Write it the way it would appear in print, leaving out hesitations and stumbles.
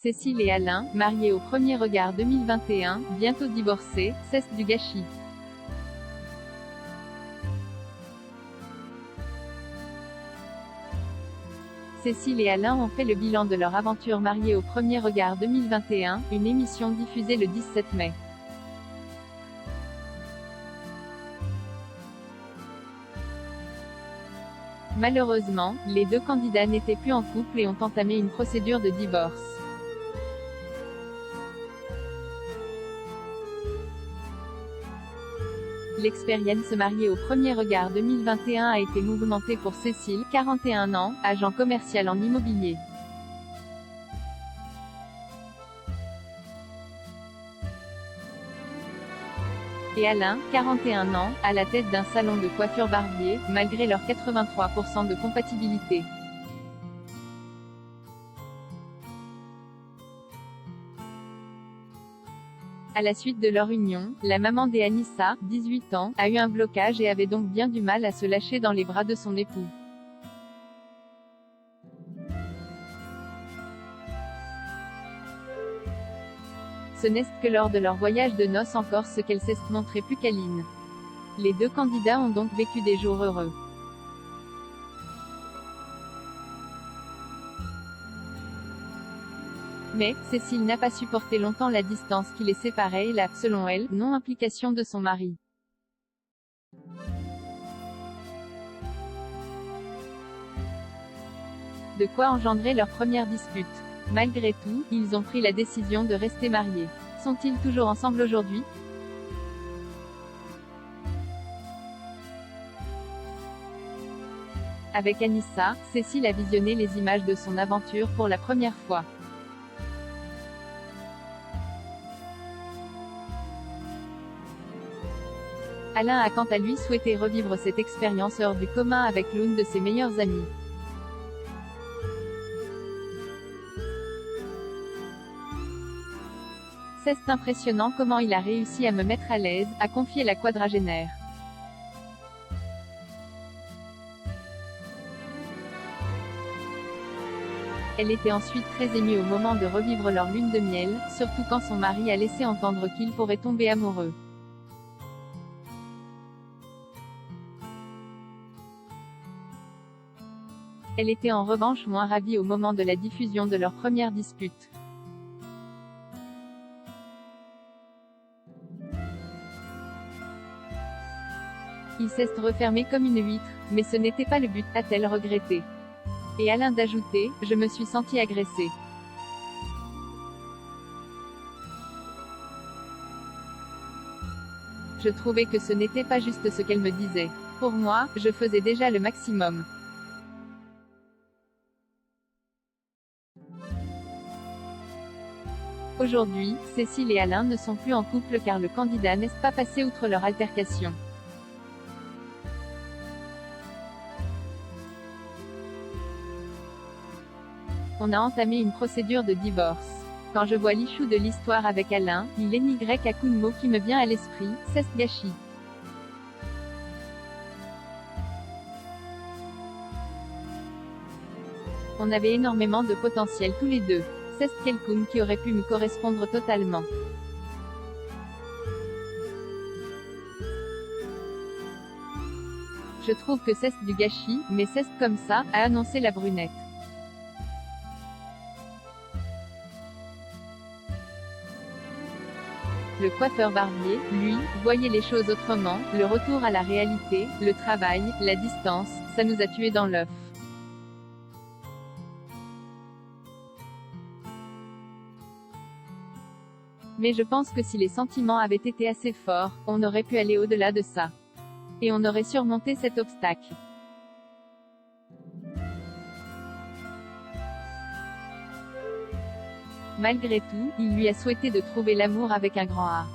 Cécile et Alain, mariés au premier regard 2021, bientôt divorcés, cessent du gâchis. Cécile et Alain ont fait le bilan de leur aventure mariée au premier regard 2021, une émission diffusée le 17 mai. Malheureusement, les deux candidats n'étaient plus en couple et ont entamé une procédure de divorce. L'expérience mariée au premier regard 2021 a été mouvementée pour Cécile, 41 ans, agent commercial en immobilier. Et Alain, 41 ans, à la tête d'un salon de coiffure barbier, malgré leurs 83% de compatibilité. À la suite de leur union, la maman d'Anissa, 18 ans, a eu un blocage et avait donc bien du mal à se lâcher dans les bras de son époux. Ce n'est que lors de leur voyage de noces en Corse qu'elle s'est montrée plus câline. Les deux candidats ont donc vécu des jours heureux. Mais, Cécile n'a pas supporté longtemps la distance qui les séparait et la, selon elle, non-implication de son mari. De quoi engendrer leur première dispute. Malgré tout, ils ont pris la décision de rester mariés. Sont-ils toujours ensemble aujourd'hui? Avec Anissa, Cécile a visionné les images de son aventure pour la première fois. Alain a quant à lui souhaité revivre cette expérience hors du commun avec l'une de ses meilleures amies. C'est impressionnant comment il a réussi à me mettre à l'aise, a confié la quadragénaire. Elle était ensuite très émue au moment de revivre leur lune de miel, surtout quand son mari a laissé entendre qu'il pourrait tomber amoureux. Elle était en revanche moins ravie au moment de la diffusion de leur première dispute. Il s'est refermé comme une huître, mais ce n'était pas le but, a-t-elle regretté. Et Alain d'ajouter, je me suis senti agressée. Je trouvais que ce n'était pas juste ce qu'elle me disait. Pour moi, je faisais déjà le maximum. Aujourd'hui, Cécile et Alain ne sont plus en couple car le candidat n'est pas passé outre leur altercation. On a entamé une procédure de divorce. Quand je vois l'issue de l'histoire avec Alain, il est n'y à coup de mot qui me vient à l'esprit, c'est ce gâchis. On avait énormément de potentiel tous les deux. C'est quelqu'un qui aurait pu me correspondre totalement. Je trouve que c'est du gâchis, mais c'est comme ça, a annoncé la brunette. Le coiffeur barbier, lui, voyait les choses autrement, le retour à la réalité, le travail, la distance, ça nous a tués dans l'œuf. Mais je pense que si les sentiments avaient été assez forts, on aurait pu aller au-delà de ça. Et on aurait surmonté cet obstacle. Malgré tout, il lui a souhaité de trouver l'amour avec un grand A.